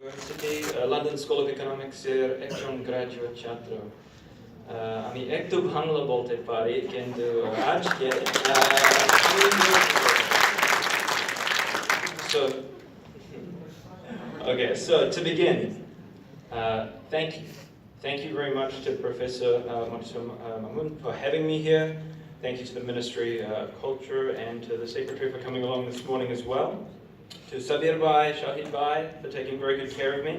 University, London School of Economics এর একজন graduate ছাত্র। আমি একটু বাংলা বলতে পারি, কিন্তু আজকে so okay, so to begin, thank you very much to Professor Mamun for having me here. Thank you to the Ministry of Culture and to the Secretary for coming along this morning as well. To Sabir Bhai, Shahid Bhai for taking very good care of me.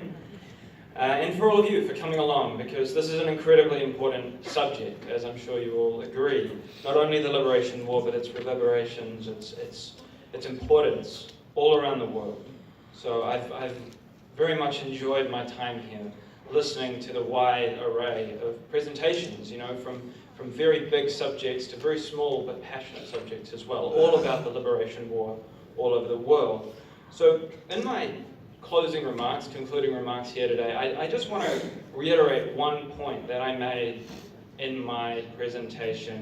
And for all of you for coming along, because this is an incredibly important subject, as I'm sure you all agree. Not only the Liberation War, but its reverberations, its importance all around the world. So I've very much enjoyed my time here, listening to the wide array of presentations, you know, from very big subjects to very small but passionate subjects as well, all about the Liberation War all over the world. So in my closing remarks, concluding remarks here today, I just want to reiterate one point that I made in my presentation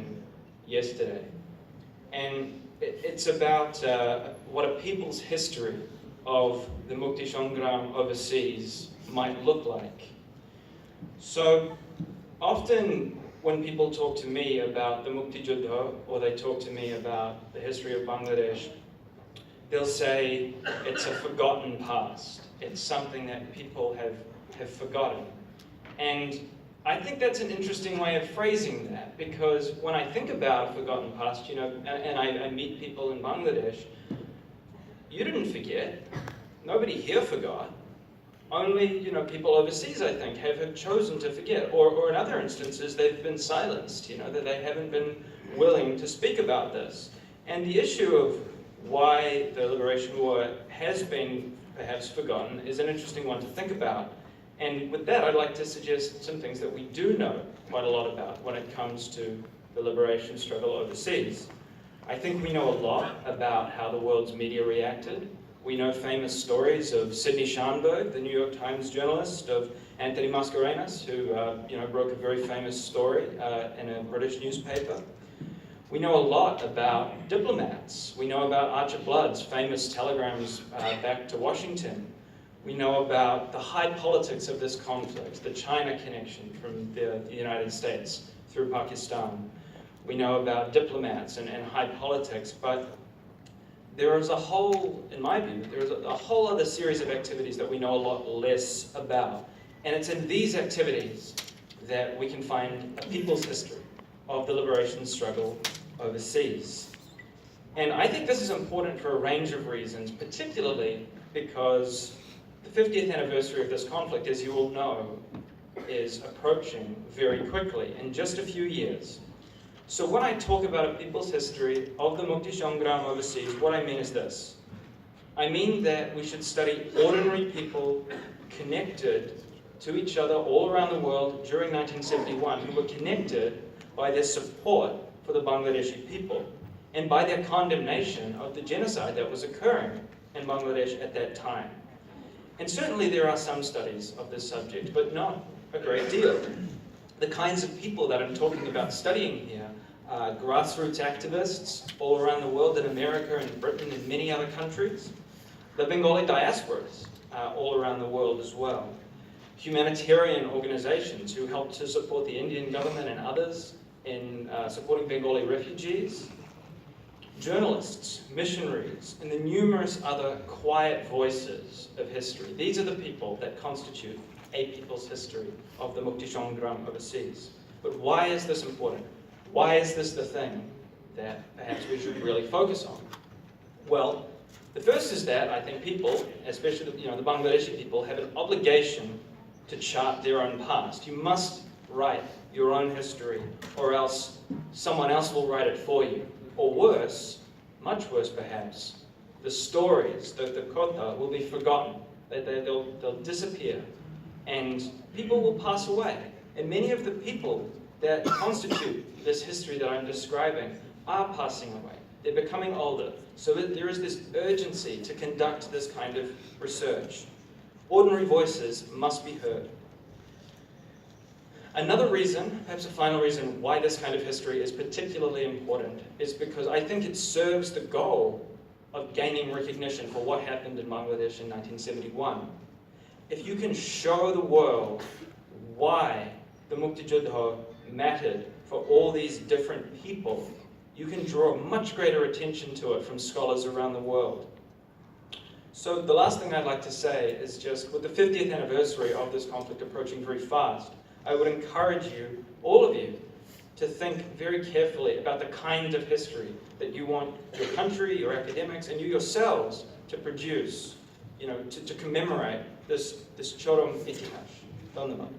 yesterday. And it's about what a people's history of the Mukti Sangram overseas might look like. So often when people talk to me about the Mukti Juddha, or they talk to me about the history of Bangladesh, they'll say it's a forgotten past. It's something that people have forgotten. And I think that's an interesting way of phrasing that, because when I think about a forgotten past, you know, and I meet people in Bangladesh, you didn't forget. Nobody here forgot. Only, you know, people overseas, I think, have chosen to forget. Or in other instances, they've been silenced, you know, that they haven't been willing to speak about this. And the issue of why the Liberation War has been perhaps forgotten is an interesting one to think about. And with that, I'd like to suggest some things that we do know quite a lot about when it comes to the liberation struggle overseas. I think we know a lot about how the world's media reacted. We know famous stories of Sidney Schanberg, the New York Times journalist, of Anthony Mascarenhas, who you know, broke a very famous story in a British newspaper. We know a lot about diplomats. We know about Archer Blood's famous telegrams back to Washington. We know about the high politics of this conflict, the China connection from the United States through Pakistan. We know about diplomats and high politics, but there is a whole, in my view, there is a whole other series of activities that we know a lot less about. And it's in these activities that we can find a people's history of the liberation struggle overseas. And I think this is important for a range of reasons, particularly because the 50th anniversary of this conflict, as you all know, is approaching very quickly in just a few years. So when I talk about a people's history of the Mukti Sangram overseas, what I mean is this. I mean that we should study ordinary people connected to each other all around the world during 1971, who were connected by their support for the Bangladeshi people and by their condemnation of the genocide that was occurring in Bangladesh at that time. And certainly there are some studies of this subject, but not a great deal. The kinds of people that I'm talking about studying here are grassroots activists all around the world, in America and Britain and many other countries. The Bengali diasporas all around the world as well. Humanitarian organizations who help to support the Indian government and others in supporting Bengali refugees. Journalists, missionaries, and the numerous other quiet voices of history. These are the people that constitute a people's history of the Mukti Sangram overseas. But why is this important? Why is this the thing that perhaps we should really focus on? Well, the first is that I think people, especially the Bangladeshi people, have an obligation to chart their own past. You must write your own history, or else someone else will write it for you. Or worse, much worse perhaps, the stories, the kotha, will be forgotten. They'll disappear. And people will pass away. And many of the people that constitute this history that I'm describing are passing away. They're becoming older. So there is this urgency to conduct this kind of research. Ordinary voices must be heard. Another reason, perhaps a final reason, why this kind of history is particularly important is because I think it serves the goal of gaining recognition for what happened in Bangladesh in 1971. if you can show the world why the Muktijuddha mattered for all these different people, you can draw much greater attention to it from scholars around the world. So the last thing I'd like to say is just, with the 50th anniversary of this conflict approaching very fast, I would encourage you, all of you, to think very carefully about the kind of history that you want your country, your academics, and you yourselves to produce, to commemorate this Chorom Itihash. Dhanyavad.